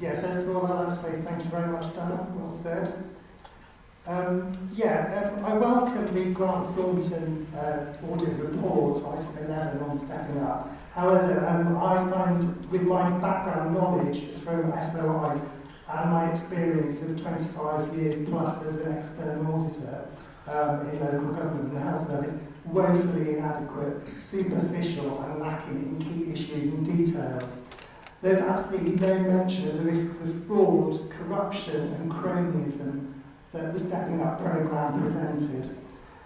Yeah, first of all, I'd like to say thank you very much, Dan. Well said. I welcome the Grant Thornton audit report, item 11, on stepping up. However, I find, with my background knowledge from FOIs and my experience of 25 years plus as an external auditor in local government and the health service, woefully inadequate, superficial and lacking in key issues and details. There's absolutely no mention of the risks of fraud, corruption and cronyism that the Stepping Up programme presented.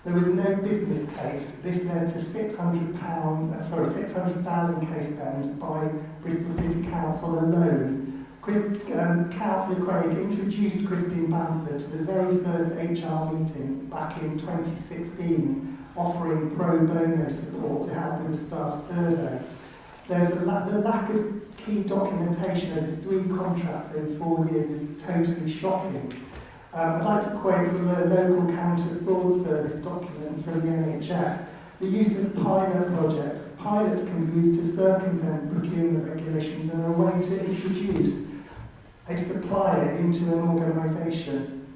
There was no business case. This led to £600,000 case spend by Bristol City Council alone. Councillor Craig introduced Christine Bamford to the very first HR meeting back in 2016, offering pro bono support to help with the staff survey. The lack of key documentation over 3 contracts in 4 years is totally shocking. I'd like to quote from a local counter-fraud service document from the NHS. The use of pilot projects. Pilots can be used to circumvent procurement regulations and are a way to introduce a supplier into an organisation.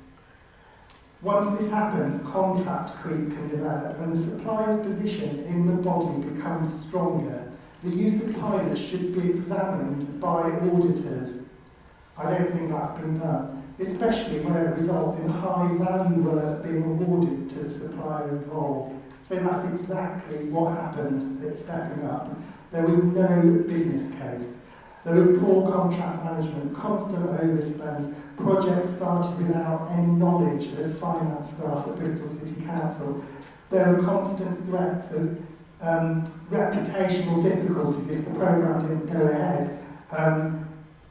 Once this happens, contract creep can develop and the supplier's position in the body becomes stronger. The use of pilots should be examined by auditors. I don't think that's been done, especially where it results in high-value work being awarded to the supplier involved. So that's exactly what happened at Stepping Up. There was no business case. There was poor contract management, constant overspend, projects started without any knowledge of finance staff at Bristol City Council. There were constant threats of reputational difficulties if the programme didn't go ahead.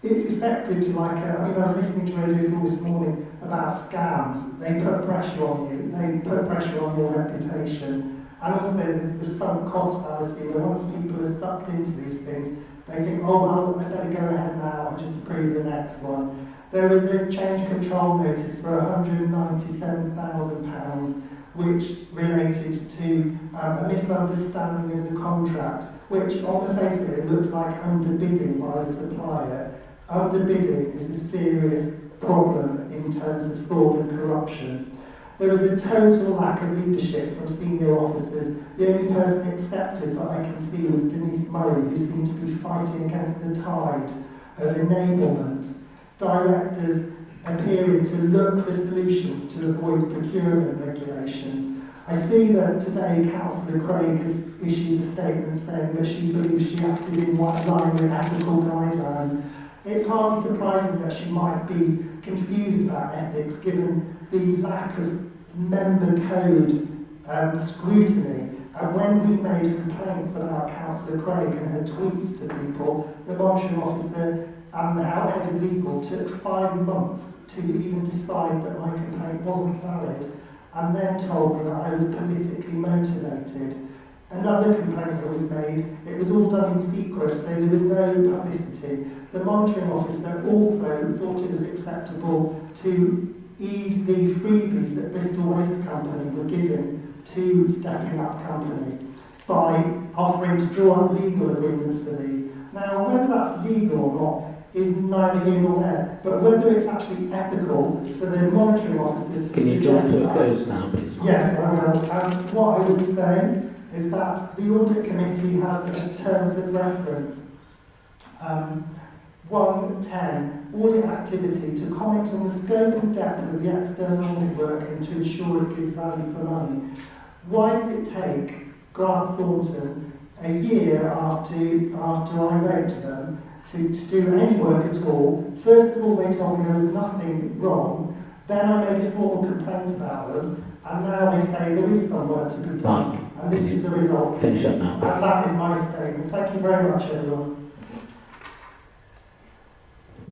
It's effective to I was listening to Radio 4 this morning about scams. They put pressure on you, they put pressure on your reputation. And also there's the sunk cost fallacy where once people are sucked into these things, they think, oh well, I better go ahead now and just approve the next one. There was a change control notice for £197,000 which related to a misunderstanding of the contract, which on the face of it looks like underbidding by the supplier. Underbidding is a serious problem in terms of fraud and corruption. There was a total lack of leadership from senior officers. The only person accepted that I can see was Denise Murray, who seemed to be fighting against the tide of enablement. Directors appearing to look for solutions to avoid procurement regulations. I see that today Councillor Craig has issued a statement saying that she believes she acted in line with ethical guidelines. It's hardly surprising that she might be confused about ethics given the lack of member code scrutiny. And when we made complaints about Councillor Craig and her tweets to people, the monitoring officer and the head of legal took 5 months to even decide that my complaint wasn't valid, and then told me that I was politically motivated. Another complaint that was made, it was all done in secret, so there was no publicity. The monitoring officer also thought it was acceptable to ease the freebies that Bristol Waste Company were giving to Stepping Up Company by offering to draw up legal agreements for these. Now, whether that's legal or not is neither here nor there, but whether it's actually ethical for the monitoring officer to Can you draw to a close now, please? Yes, I will. What I would say is that the Audit Committee has terms of reference. 110, audit activity to comment on the scope and depth of the external audit work and to ensure it gives value for money. Why did it take Grant Thornton a year after I wrote to them to do any work at all? First of all, they told me there was nothing wrong. Then I made a formal complaint about them, and now they say there is some work to be done. And this is the result. Finish up now. And that is my statement. Thank you very much, everyone.